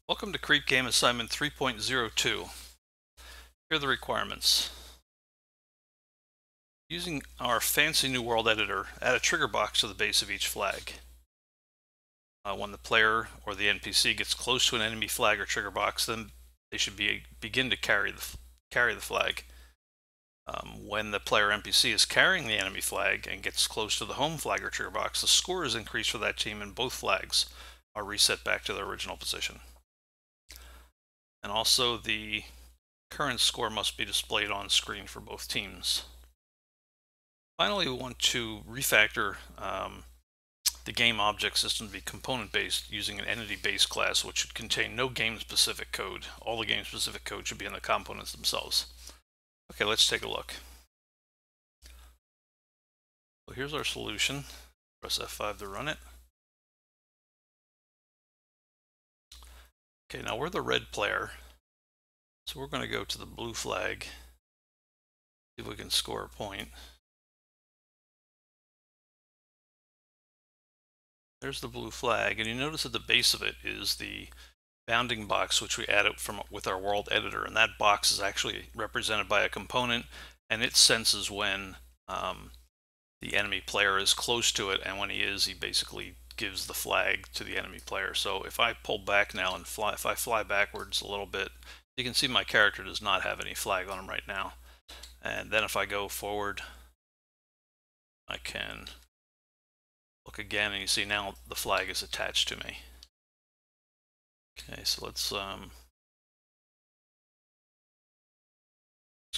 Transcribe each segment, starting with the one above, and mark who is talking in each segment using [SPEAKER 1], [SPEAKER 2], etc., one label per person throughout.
[SPEAKER 1] Welcome to CreepGame Assignment 3.02. Here are the requirements. Using our fancy New World editor, add a trigger box to the base of each flag. When the player or the NPC gets close to an enemy flag or trigger box, then they should begin to carry the flag. When the player NPC is carrying the enemy flag and gets close to the home flag or trigger box, the score is increased for that team and both flags are reset back to their original position. And also the current score must be displayed on screen for both teams. Finally, we want to refactor the game object system to be component-based using an entity-based class, which should contain no game-specific code. All the game-specific code should be in the components themselves. Okay, let's take a look. So here's our solution. Press F5 to run it. Okay, now we're the red player, so we're going to go to the blue flag, see if we can score a point. There's the blue flag, and you notice at the base of it is the bounding box which we added with our world editor, and that box is actually represented by a component, and it senses when the enemy player is close to it, and when he is, he basically gives the flag to the enemy player. So if I pull back now and if I fly backwards a little bit, you can see my character does not have any flag on him right now. And then if I go forward, I can look again, and you see now the flag is attached to me. Okay, so let's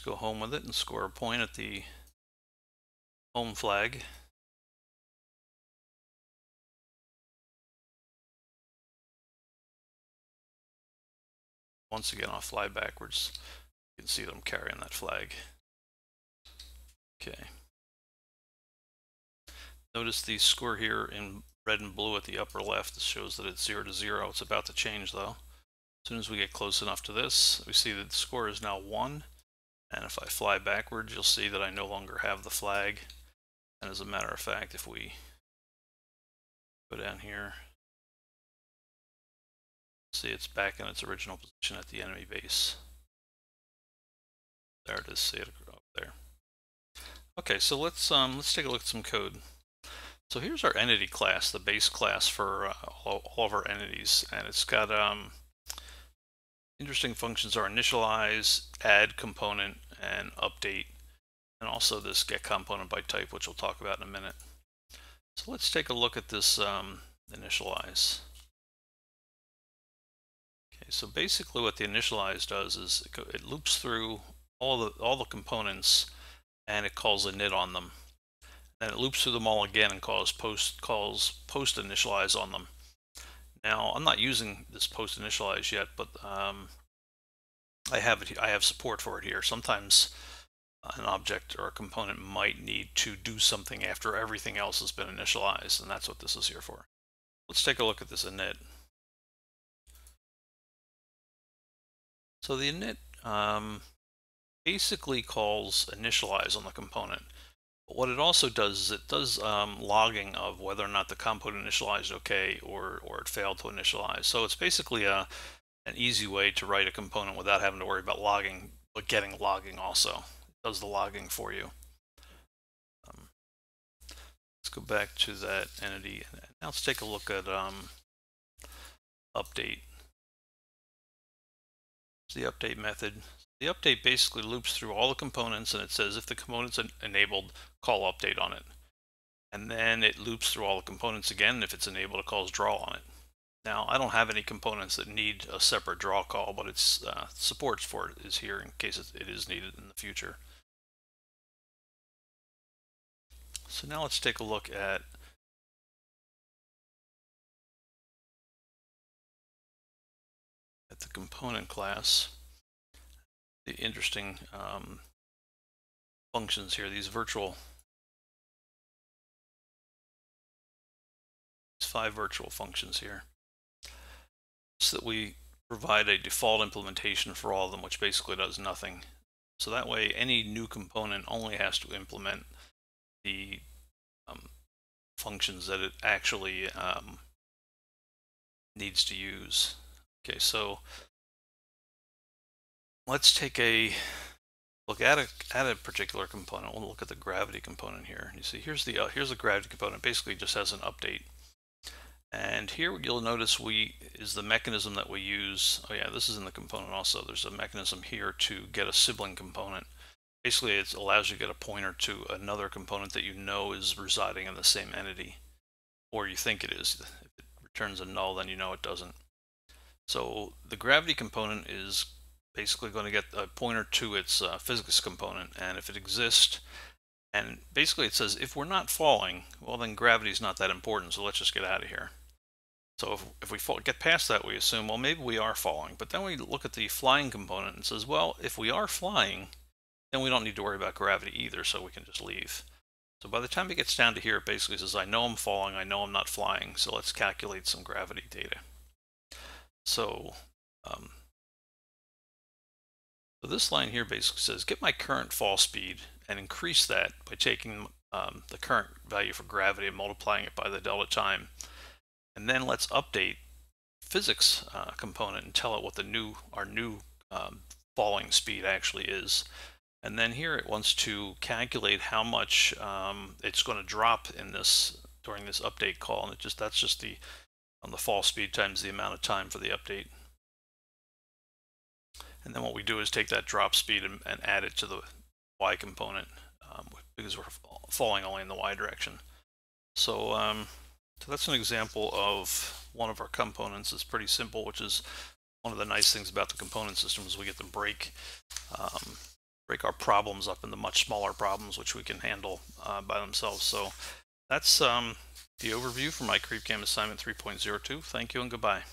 [SPEAKER 1] go home with it and score a point at the home flag. Once again, I'll fly backwards. You can see that I'm carrying that flag. Okay. Notice the score here in red and blue at the upper left. This shows that it's 0 to 0. It's about to change though. As soon as we get close enough to this, we see that the score is now 1. And if I fly backwards, you'll see that I no longer have the flag. And as a matter of fact, if we go down here, see it's back in its original position at the enemy base. There it is. See it up there. Okay, so let's take a look at some code. So here's our entity class, the base class for all of our entities, and it's got interesting functions are initialize, add component, and update, and also this get component by type, which we'll talk about in a minute. So let's take a look at this initialize. Okay, so basically what the initialize does is it loops through all the components and it calls a init on them. Then it loops through them all again and calls post initialize on them. Now I'm not using this post initialize yet, but I have support for it here. Sometimes an object or a component might need to do something after everything else has been initialized, and that's what this is here for. Let's take a look at this init. So the init basically calls initialize on the component. But what it also does is it does logging of whether or not the component initialized okay or it failed to initialize. So it's basically an easy way to write a component without having to worry about logging, but getting logging also. It does the logging for you. Let's go back to that entity. Now let's take a look at update. The update method. The update basically loops through all the components, and it says if the component's enabled, call update on it. And then it loops through all the components again, and if it's enabled, it calls draw on it. Now, I don't have any components that need a separate draw call, but its support for it is here in case it is needed in the future. So now let's take a look at the component class. The interesting functions here, these 5 virtual functions here, so that we provide a default implementation for all of them, which basically does nothing. So that way any new component only has to implement the functions that it actually needs to use. Okay, so let's take a look at a particular component. We'll look at the gravity component here. You see, here's the gravity component. Basically, just has an update. And here you'll notice is the mechanism that we use. Oh yeah, this is in the component also. There's a mechanism here to get a sibling component. Basically, it allows you to get a pointer to another component that you know is residing in the same entity, or you think it is. If it returns a null, then you know it doesn't. So the gravity component is basically going to get a pointer to its physics component, and if it exists, and basically it says if we're not falling, well then gravity is not that important, so let's just get out of here. So if we get past that, we assume, well, maybe we are falling. But then we look at the flying component and says, well, if we are flying, then we don't need to worry about gravity either, so we can just leave. So by the time it gets down to here, it basically says, I know I'm falling, I know I'm not flying, so let's calculate some gravity data. So, so this line here basically says, get my current fall speed and increase that by taking the current value for gravity and multiplying it by the delta time. And then let's update physics component and tell it what our new falling speed actually is. And then here it wants to calculate how much it's going to drop in this during this update call, and that's just the fall speed times the amount of time for the update. And then what we do is take that drop speed and add it to the y component because we're falling only in the y direction. So, so that's an example of one of our components. It's pretty simple, which is one of the nice things about the component system is we get to break our problems up into much smaller problems, which we can handle by themselves. So that's the overview for my CreepGame Assignment 3.02. Thank you and goodbye.